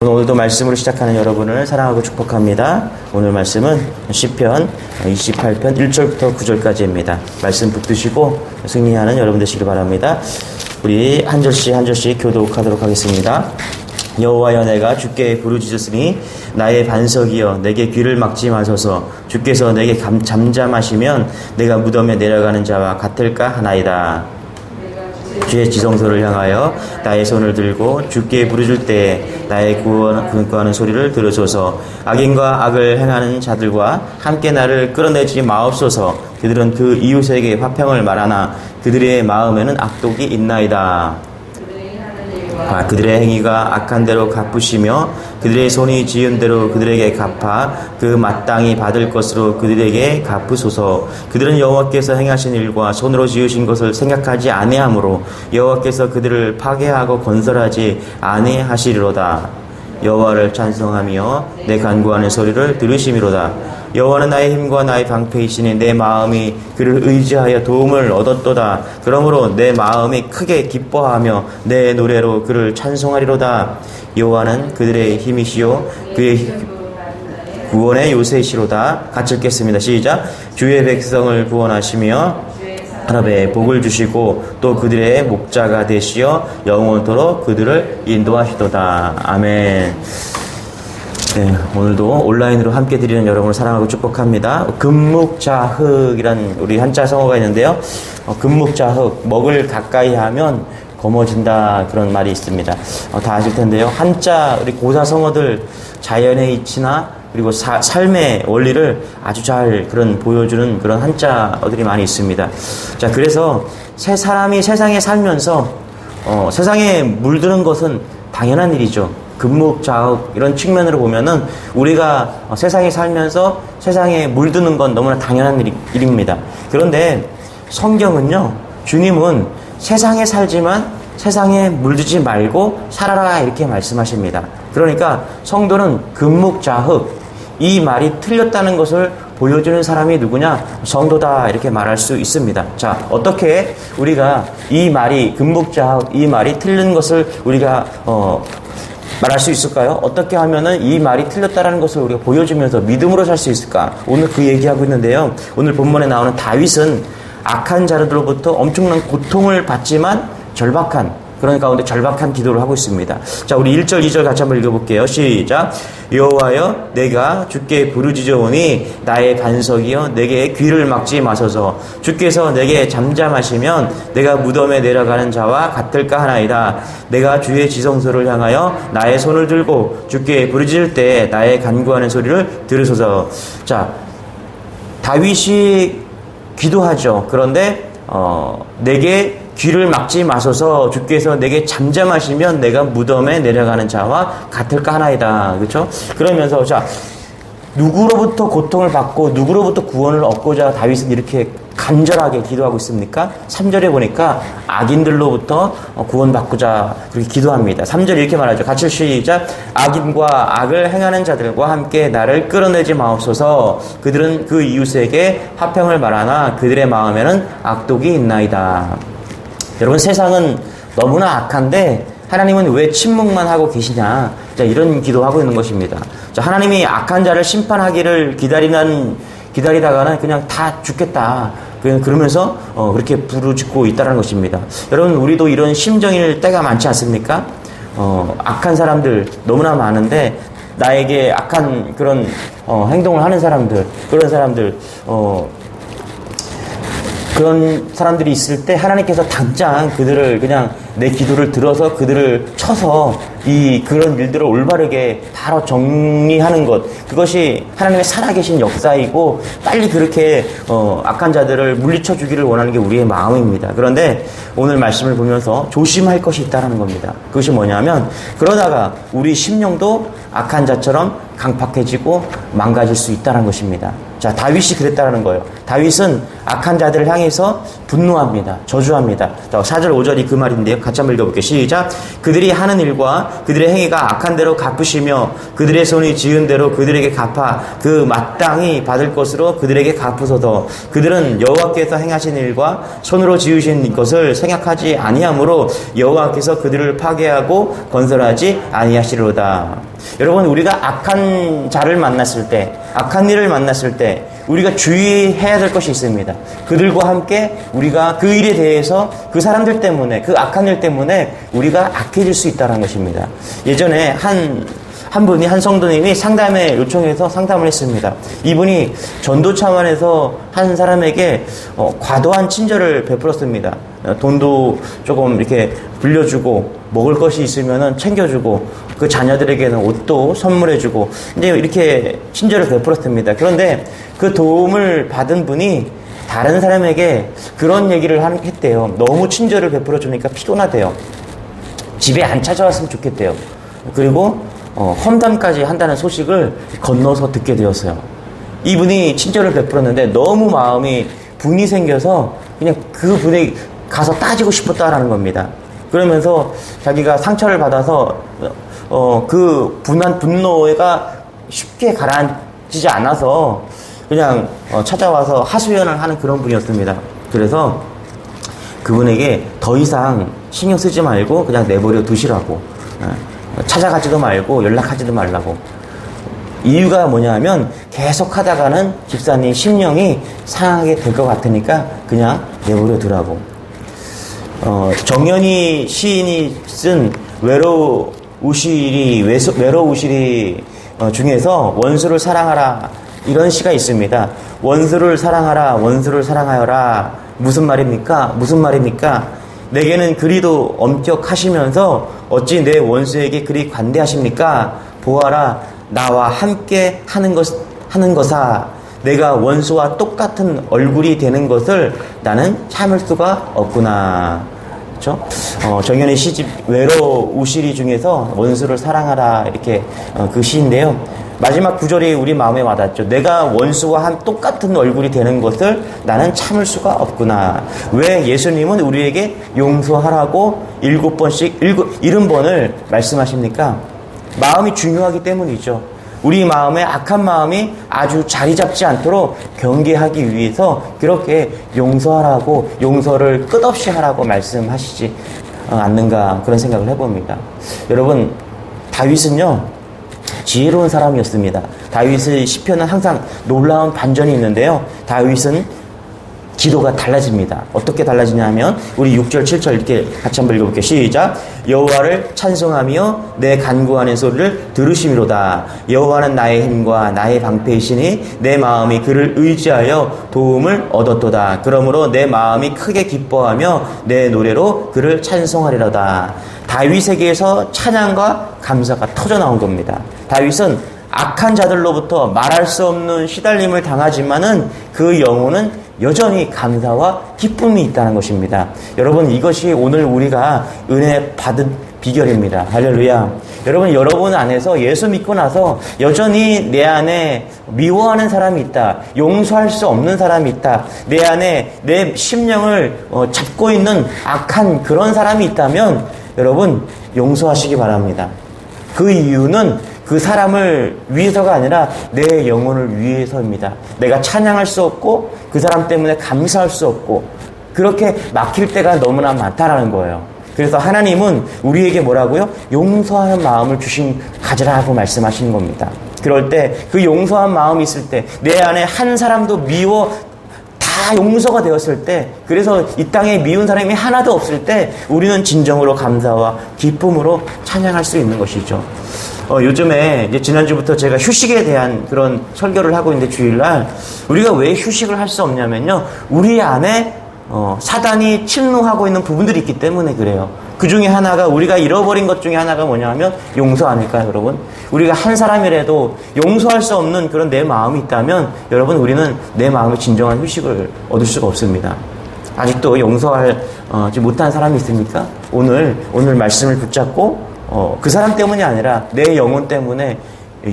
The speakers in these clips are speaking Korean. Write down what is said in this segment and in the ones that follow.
오늘도 말씀으로 시작하는 여러분을 사랑하고 축복합니다. 오늘 말씀은 시편 28편 1절부터 9절까지입니다. 말씀 붙드시고 승리하는 여러분 되시길 바랍니다. 우리 한 절씩 한 절씩 교독하도록 하겠습니다. 여호와여, 내가 주께 부르짖었으니 나의 반석이여 내게 귀를 막지 마소서. 주께서 내게 잠잠하시면 내가 무덤에 내려가는 자와 같을까 하나이다. 주의 지성소를 향하여 나의 손을 들고 주께 부르짖을 때에 나의 구원하는 소리를 들으소서. 악인과 악을 행하는 자들과 함께 나를 끌어내지 마옵소서. 그들은 그 이웃에게 화평을 말하나 그들의 마음에는 악독이 있나이다. 그들의 행위가 악한 대로 갚으시며 그들의 손이 지은 대로 그들에게 갚아 그 마땅히 받을 것으로 그들에게 갚으소서. 그들은 여호와께서 행하신 일과 손으로 지으신 것을 생각하지 아니하므로 여호와께서 그들을 파괴하고 건설하지 아니하시리로다. 여호와를 찬송하며 내 간구하는 소리를 들으심이로다. 여호와는 나의 힘과 나의 방패이시니 내 마음이 그를 의지하여 도움을 얻었도다. 그러므로 내 마음이 크게 기뻐하며 내 노래로 그를 찬송하리로다. 여호와는 그들의 힘이시요 그의 구원의 요새이시로다. 같이 읽겠습니다. 시작. 주의 백성을 구원하시며 하나님의 복을 주시고 또 그들의 목자가 되시어 영원토록 그들을 인도하시도다. 아멘. 네, 오늘도 온라인으로 함께 드리는 여러분을 사랑하고 축복합니다. 금묵자흑이란 우리 한자 성어가 있는데요. 금묵자흑, 먹을 가까이 하면 검어진다, 그런 말이 있습니다. 다 아실 텐데요. 한자 우리 고사 성어들 자연의 이치나 그리고 삶의 원리를 아주 잘 보여주는 그런 한자어들이 많이 있습니다. 자, 그래서 사람이 세상에 살면서 세상에 물드는 것은 당연한 일이죠. 금묵자흑 이런 측면으로 보면은 우리가 세상에 살면서 세상에 물드는 건 너무나 당연한 일입니다. 그런데 성경은요, 주님은 세상에 살지만 세상에 물들지 말고 살아라, 이렇게 말씀하십니다. 그러니까 성도는 금묵자흑, 이 말이 틀렸다는 것을 보여주는 사람이 누구냐? 성도다, 이렇게 말할 수 있습니다. 자, 어떻게 우리가 이 말이 금묵자흑, 이 말이 틀린 것을 우리가 말할 수 있을까요? 어떻게 하면은 이 말이 틀렸다라는 것을 우리가 보여주면서 믿음으로 살 수 있을까? 오늘 그 얘기하고 있는데요. 오늘 본문에 나오는 다윗은 악한 자들로부터 엄청난 고통을 받지만 그런 가운데 절박한 기도를 하고 있습니다. 자, 우리 1절, 2절 같이 한번 읽어볼게요. 시작. 여호와여, 내가 주께 부르짖어오니 나의 반석이여 내게 귀를 막지 마소서. 주께서 내게 잠잠하시면 내가 무덤에 내려가는 자와 같을까 하나이다. 내가 주의 지성소를 향하여 나의 손을 들고 주께 부르짖을 때 나의 간구하는 소리를 들으소서. 자, 다윗이 기도하죠. 그런데 내게 귀를 막지 마소서. 주께서 내게 잠잠하시면 내가 무덤에 내려가는 자와 같을까 하나이다. 그렇죠? 그러면서 자, 누구로부터 고통을 받고 누구로부터 구원을 얻고자 다윗은 이렇게 간절하게 기도하고 있습니까? 3절에 보니까 악인들로부터 구원받고자 그렇게 기도합니다. 3절 이렇게 말하죠. 같이 시작. 악인과 악을 행하는 자들과 함께 나를 끌어내지 마옵소서. 그들은 그 이웃에게 화평을 말하나 그들의 마음에는 악독이 있나이다. 여러분, 세상은 너무나 악한데 하나님은 왜 침묵만 하고 계시냐? 자, 이런 기도하고 있는 것입니다. 자, 하나님이 악한 자를 심판하기를 기다리다가는 그냥 다 죽겠다, 그러면서 그렇게 부르짖고 있다는 것입니다. 여러분, 우리도 이런 심정일 때가 많지 않습니까? 악한 사람들 너무나 많은데 나에게 악한 그런 행동을 하는 사람들, 그런 사람들이 있을 때 하나님께서 당장 그들을 그냥 내 기도를 들어서 그들을 쳐서 그런 일들을 올바르게 바로 정리하는 것, 그것이 하나님의 살아계신 역사이고 빨리 그렇게 악한 자들을 물리쳐 주기를 원하는 게 우리의 마음입니다. 그런데 오늘 말씀을 보면서 조심할 것이 있다는 겁니다. 그것이 뭐냐면 그러다가 우리 심령도 악한 자처럼 강팍해지고 망가질 수 있다는 것입니다. 자, 다윗이 그랬다는 거예요. 다윗은 악한 자들을 향해서 분노합니다. 저주합니다. 자, 4절 5절이 그 말인데요. 같이 한번 읽어볼게요. 시작. 그들이 하는 일과 그들의 행위가 악한 대로 갚으시며 그들의 손이 지은 대로 그들에게 갚아 그 마땅히 받을 것으로 그들에게 갚으소서. 그들은 여호와께서 행하신 일과 손으로 지으신 것을 생각하지 아니하므로 여호와께서 그들을 파괴하고 건설하지 아니하시리로다. 여러분, 우리가 악한 자를 만났을 때, 악한 일을 만났을 때 우리가 주의해야 될 것이 있습니다. 그들과 함께 우리가 그 일에 대해서 그 사람들 때문에, 그 악한 일 때문에 우리가 악해질 수 있다는 것입니다. 예전에 한 성도님이 상담에 요청해서 상담을 했습니다. 이분이 전도 차원에서 한 사람에게 과도한 친절을 베풀었습니다. 돈도 조금 이렇게 빌려주고, 먹을 것이 있으면 챙겨주고, 그 자녀들에게는 옷도 선물해주고, 이제 이렇게 친절을 베풀었습니다. 그런데 그 도움을 받은 분이 다른 사람에게 그런 얘기를 했대요. 너무 친절을 베풀어 주니까 피곤하대요. 집에 안 찾아왔으면 좋겠대요. 그리고 험담까지 한다는 소식을 건너서 듣게 되었어요. 이분이 친절을 베풀었는데 너무 마음이 분이 생겨서 그냥 그 분에게 가서 따지고 싶었다라는 겁니다. 그러면서 자기가 상처를 받아서 그 분노가 쉽게 가라앉히지 않아서 그냥 찾아와서 하소연을 하는 그런 분이었습니다. 그래서 그분에게 더 이상 신경 쓰지 말고 그냥 내버려 두시라고, 찾아가지도 말고 연락하지도 말라고. 이유가 뭐냐면 계속 하다가는 집사님 심령이 상하게 될 것 같으니까 그냥 내버려 두라고. 정연희 시인이 쓴 외로우시리 중에서 원수를 사랑하라, 이런 시가 있습니다. 원수를 사랑하라, 원수를 사랑하여라. 무슨 말입니까? 무슨 말입니까? 내게는 그리도 엄격하시면서 어찌 내 원수에게 그리 관대하십니까? 보아라, 나와 함께 하는 것아. 내가 원수와 똑같은 얼굴이 되는 것을 나는 참을 수가 없구나. 그렇죠? 정연의 시집 외로우시리 중에서 원수를 사랑하라, 이렇게 그 시인데요. 마지막 구절이 우리 마음에 와닿죠. 내가 원수와 똑같은 얼굴이 되는 것을 나는 참을 수가 없구나. 왜 예수님은 우리에게 용서하라고 70번을 말씀하십니까? 마음이 중요하기 때문이죠. 우리 마음에 악한 마음이 아주 자리 잡지 않도록 경계하기 위해서 그렇게 용서하라고, 용서를 끝없이 하라고 말씀하시지 않는가, 그런 생각을 해봅니다. 여러분, 다윗은요 지혜로운 사람이었습니다. 다윗의 시편은 항상 놀라운 반전이 있는데요, 다윗은 기도가 달라집니다. 어떻게 달라지냐면 우리 6절 7절 이렇게 같이 한번 읽어볼게요. 시작. 여호와를 찬송하며 내 간구하는 소리를 들으심이로다. 여호와는 나의 힘과 나의 방패이시니 내 마음이 그를 의지하여 도움을 얻었도다. 그러므로 내 마음이 크게 기뻐하며 내 노래로 그를 찬송하리로다. 다윗에게서 찬양과 감사가 터져나온 겁니다. 다윗은 악한 자들로부터 말할 수 없는 시달림을 당하지만은 그 영혼은 여전히 감사와 기쁨이 있다는 것입니다. 여러분, 이것이 오늘 우리가 은혜 받은 비결입니다. 할렐루야. 여러분 안에서 예수 믿고 나서 여전히 내 안에 미워하는 사람이 있다, 용서할 수 없는 사람이 있다, 내 안에 내 심령을 잡고 있는 악한 그런 사람이 있다면 여러분 용서하시기 바랍니다. 그 이유는 그 사람을 위해서가 아니라 내 영혼을 위해서입니다. 내가 찬양할 수 없고 그 사람 때문에 감사할 수 없고 그렇게 막힐 때가 너무나 많다라는 거예요. 그래서 하나님은 우리에게 뭐라고요? 용서하는 마음을 가지라고 말씀하시는 겁니다. 그럴 때 그 용서한 마음이 있을 때, 내 안에 한 사람도 다 용서가 되었을 때, 그래서 이 땅에 미운 사람이 하나도 없을 때 우리는 진정으로 감사와 기쁨으로 찬양할 수 있는 것이죠. 요즘에 이제 지난주부터 제가 휴식에 대한 그런 설교를 하고 있는데, 주일날 우리가 왜 휴식을 할 수 없냐면요, 우리 안에 사단이 침노하고 있는 부분들이 있기 때문에 그래요. 그 중에 하나가, 우리가 잃어버린 것 중에 하나가 뭐냐면 용서 아닐까요, 여러분? 우리가 한 사람이라도 용서할 수 없는 그런 내 마음이 있다면 여러분, 우리는 내 마음의 진정한 휴식을 얻을 수가 없습니다. 아직도 용서하지 못한 사람이 있습니까? 오늘 말씀을 붙잡고 그 사람 때문이 아니라 내 영혼 때문에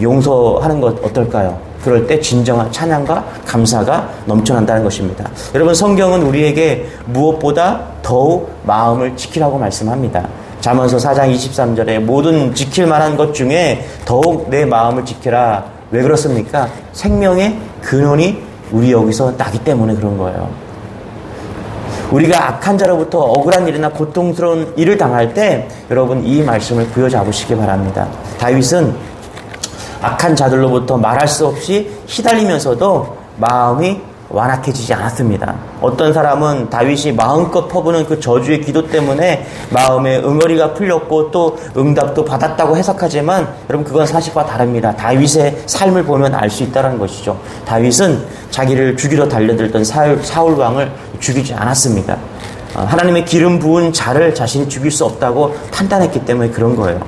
용서하는 것 어떨까요? 그럴 때 진정한 찬양과 감사가 넘쳐난다는 것입니다. 여러분, 성경은 우리에게 무엇보다 더욱 마음을 지키라고 말씀합니다. 잠언서 4장 23절에 모든 지킬 만한 것 중에 더욱 내 마음을 지켜라. 왜 그렇습니까? 생명의 근원이 우리 여기서 나기 때문에 그런 거예요. 우리가 악한 자로부터 억울한 일이나 고통스러운 일을 당할 때 여러분, 이 말씀을 부여잡으시기 바랍니다. 다윗은 악한 자들로부터 말할 수 없이 시달리면서도 마음이 완악해지지 않았습니다. 어떤 사람은 다윗이 마음껏 퍼부는 그 저주의 기도 때문에 마음에 응어리가 풀렸고 또 응답도 받았다고 해석하지만 여러분, 그건 사실과 다릅니다. 다윗의 삶을 보면 알 수 있다는 것이죠. 다윗은 자기를 죽이러 달려들던 사울 왕을 죽이지 않았습니다. 하나님의 기름 부은 자를 자신이 죽일 수 없다고 판단했기 때문에 그런 거예요.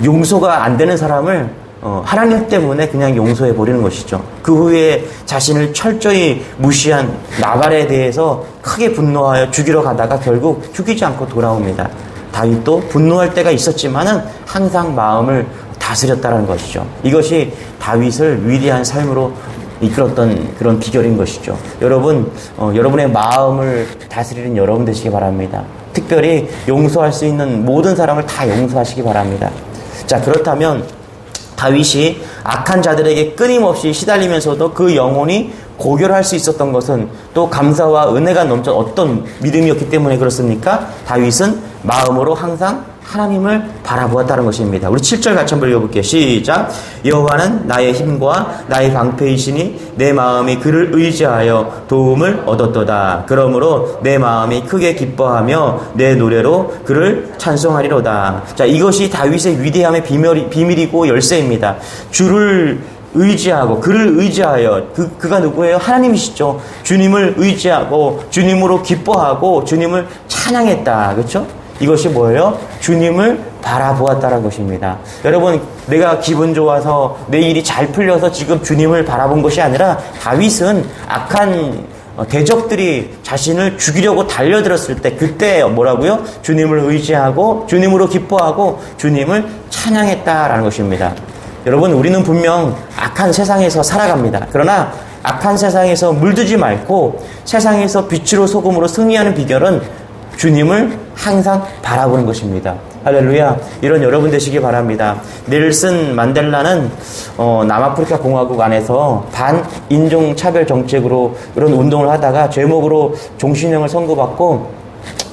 용서가 안 되는 사람을 하나님 때문에 그냥 용서해 버리는 것이죠. 그 후에 자신을 철저히 무시한 나발에 대해서 크게 분노하여 죽이러 가다가 결국 죽이지 않고 돌아옵니다. 다윗도 분노할 때가 있었지만은 항상 마음을 다스렸다는 것이죠. 이것이 다윗을 위대한 삶으로 이끌었던 그런 비결인 것이죠. 여러분, 여러분의 마음을 다스리는 여러분 되시기 바랍니다. 특별히 용서할 수 있는 모든 사람을 다 용서하시기 바랍니다. 자, 그렇다면 다윗이 악한 자들에게 끊임없이 시달리면서도 그 영혼이 고결할 수 있었던 것은 또 감사와 은혜가 넘쳐 어떤 믿음이었기 때문에 그렇습니까? 다윗은 마음으로 항상 하나님을 바라보았다는 것입니다. 우리 7절 같이 한번 읽어볼게요. 시작. 여호와는 나의 힘과 나의 방패이시니 내 마음이 그를 의지하여 도움을 얻었도다. 그러므로 내 마음이 크게 기뻐하며 내 노래로 그를 찬송하리로다. 자, 이것이 다윗의 위대함의 비밀이고 열쇠입니다. 주를 의지하고 그를 의지하여 그가 누구예요? 하나님이시죠. 주님을 의지하고 주님으로 기뻐하고 주님을 찬양했다. 그렇죠? 이것이 뭐예요? 주님을 바라보았다는 것입니다. 여러분, 내가 기분 좋아서 내 일이 잘 풀려서 지금 주님을 바라본 것이 아니라 다윗은 악한 대적들이 자신을 죽이려고 달려들었을 때 그때 뭐라고요? 주님을 의지하고 주님으로 기뻐하고 주님을 찬양했다라는 것입니다. 여러분, 우리는 분명 악한 세상에서 살아갑니다. 그러나 악한 세상에서 물들지 말고 세상에서 빛으로 소금으로 승리하는 비결은 주님을 항상 바라보는 것입니다. 할렐루야. 이런 여러분 되시기 바랍니다. 넬슨 만델라는 남아프리카 공화국 안에서 반인종 차별 정책으로 이런 운동을 하다가 죄목으로 종신형을 선고받고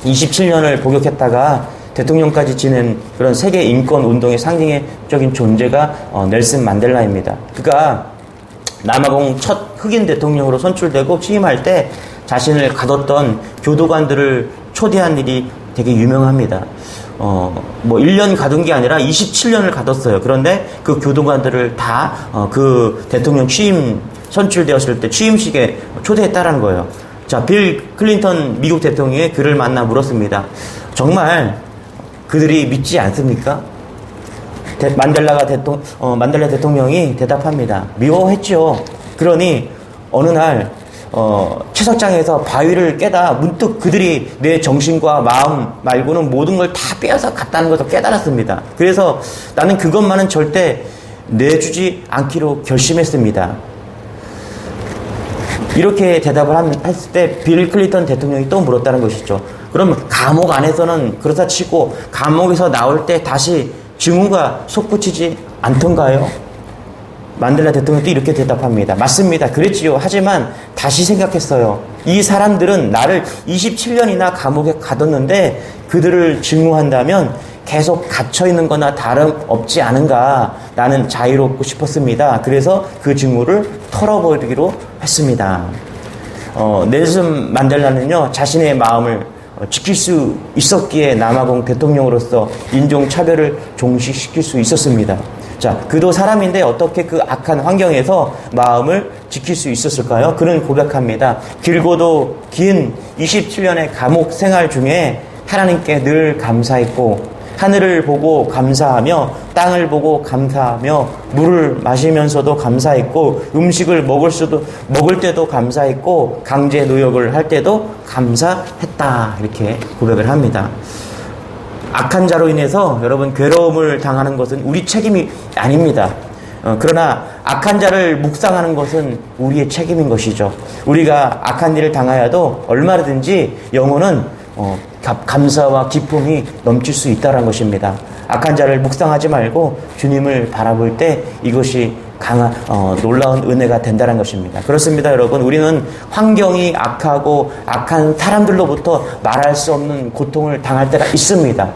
27년을 복역했다가 대통령까지 지낸 그런 세계 인권 운동의 상징적인 존재가 넬슨 만델라입니다. 그가 남아공 첫 흑인 대통령으로 선출되고 취임할 때 자신을 가뒀던 교도관들을 초대한 일이 되게 유명합니다. 1년 가둔 게 아니라 27년을 가뒀어요. 그런데 그 교도관들을 다 그 대통령 선출되었을 때 취임식에 초대했다라는 거예요. 자, 빌 클린턴 미국 대통령이 그를 만나 물었습니다. 정말 그들이 믿지 않습니까? 만델라 대통령이 대답합니다. 미워했죠. 그러니 어느 날 채석장에서 바위를 깨다 문득 그들이 내 정신과 마음 말고는 모든 걸 다 빼앗아 갔다는 것을 깨달았습니다. 그래서 나는 그것만은 절대 내주지 않기로 결심했습니다. 이렇게 대답을 했을 때 빌 클린턴 대통령이 또 물었다는 것이죠. 그럼 감옥 안에서는 그렇다 치고 감옥에서 나올 때 다시 증오가 솟구치지 않던가요? 만델라 대통령도 이렇게 대답합니다. 맞습니다. 그랬지요. 하지만 다시 생각했어요. 이 사람들은 나를 27년이나 감옥에 가뒀는데 그들을 증오한다면 계속 갇혀있는 거나 다름없지 않은가. 나는 자유롭고 싶었습니다. 그래서 그 증오를 털어버리기로 했습니다. 넬슨 만델라는요, 자신의 마음을 지킬 수 있었기에 남아공 대통령으로서 인종차별을 종식시킬 수 있었습니다. 자, 그도 사람인데 어떻게 그 악한 환경에서 마음을 지킬 수 있었을까요? 그는 고백합니다. 길고도 긴 27년의 감옥 생활 중에 하나님께 늘 감사했고 하늘을 보고 감사하며 땅을 보고 감사하며 물을 마시면서도 감사했고 음식을 먹을 때도 감사했고 강제 노역을 할 때도 감사했다. 이렇게 고백을 합니다. 악한 자로 인해서 여러분 괴로움을 당하는 것은 우리 책임이 아닙니다. 그러나 악한 자를 묵상하는 것은 우리의 책임인 것이죠. 우리가 악한 일을 당하여도 얼마든지 영혼은 감사와 기쁨이 넘칠 수 있다는 것입니다. 악한 자를 묵상하지 말고 주님을 바라볼 때 이것이 놀라운 은혜가 된다는 것입니다. 그렇습니다, 여러분. 우리는 환경이 악하고 악한 사람들로부터 말할 수 없는 고통을 당할 때가 있습니다.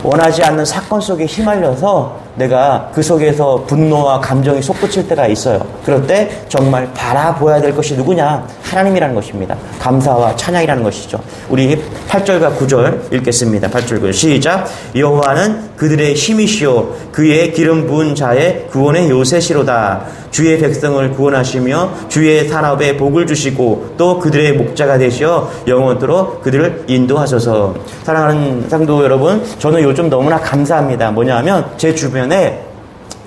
원하지 않는 사건 속에 휘말려서 내가 그 속에서 분노와 감정이 솟구칠 때가 있어요. 그럴 때 정말 바라보아야 될 것이 누구냐? 하나님이라는 것입니다. 감사와 찬양이라는 것이죠. 우리 8절과 9절 읽겠습니다. 8절 9절 시작. 여호와는 그들의 힘이시오 그의 기름 부은 자의 구원의 요새시로다. 주의 백성을 구원하시며 주의 산업에 복을 주시고 또 그들의 목자가 되시어 영원토록 그들을 인도하소서. 사랑하는 성도 여러분, 저는 요즘 너무나 감사합니다. 뭐냐면 제 주변에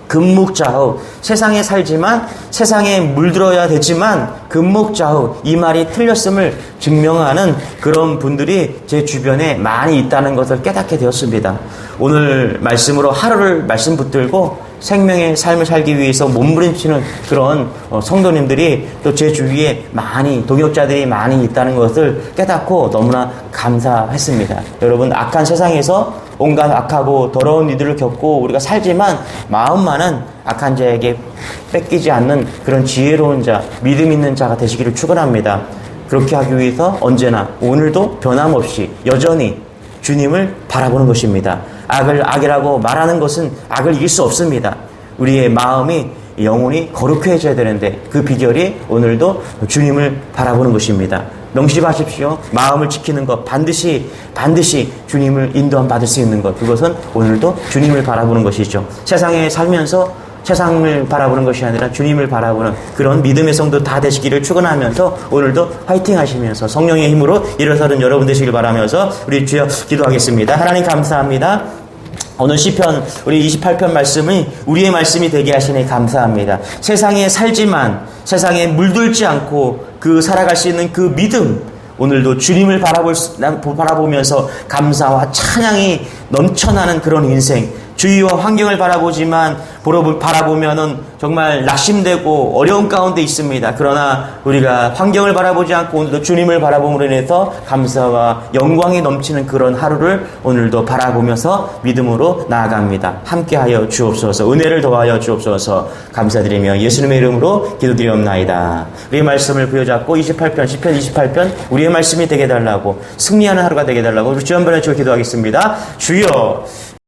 금묵좌우, 세상에 살지만 세상에 물들어야 되지만 금묵좌우, 이 말이 틀렸음을 증명하는 그런 분들이 제 주변에 많이 있다는 것을 깨닫게 되었습니다. 오늘 말씀으로 하루를 말씀 붙들고 생명의 삶을 살기 위해서 몸부림치는 그런 성도님들이 또 제 주위에 동역자들이 많이 있다는 것을 깨닫고 너무나 감사했습니다. 여러분, 악한 세상에서 온갖 악하고 더러운 이들을 겪고 우리가 살지만 마음만은 악한 자에게 뺏기지 않는 그런 지혜로운 자, 믿음 있는 자가 되시기를 축원합니다. 그렇게 하기 위해서 언제나 오늘도 변함없이 여전히 주님을 바라보는 것입니다. 악을 악이라고 말하는 것은 악을 이길 수 없습니다. 우리의 마음이 영혼이 거룩해져야 되는데 그 비결이 오늘도 주님을 바라보는 것입니다. 명심하십시오. 마음을 지키는 것, 반드시 주님을 인도함 받을 수 있는 것, 그것은 오늘도 주님을 바라보는 것이죠. 세상에 살면서 세상을 바라보는 것이 아니라 주님을 바라보는 그런 믿음의 성도 다 되시기를 축원하면서 오늘도 화이팅 하시면서 성령의 힘으로 일어서는 여러분 되시길 바라면서 우리 주여 기도하겠습니다. 하나님 감사합니다. 오늘 시편 우리 28편 말씀이 우리의 말씀이 되게 하시니 감사합니다. 세상에 살지만 세상에 물들지 않고 살아갈 수 있는 그 믿음, 오늘도 주님을 바라보면서 감사와 찬양이 넘쳐나는 그런 인생, 주위와 환경을 바라보면은 정말 낙심되고 어려운 가운데 있습니다. 그러나 우리가 환경을 바라보지 않고 오늘도 주님을 바라봄으로 인해서 감사와 영광이 넘치는 그런 하루를 오늘도 바라보면서 믿음으로 나아갑니다. 함께하여 주옵소서. 은혜를 더하여 주옵소서. 감사드리며 예수님의 이름으로 기도드리옵나이다. 우리의 말씀을 부여잡고 28편 시편 28편 우리의 말씀이 되게 해달라고, 승리하는 하루가 되게 해달라고 우리 주 한 번에 주여 기도하겠습니다. 주여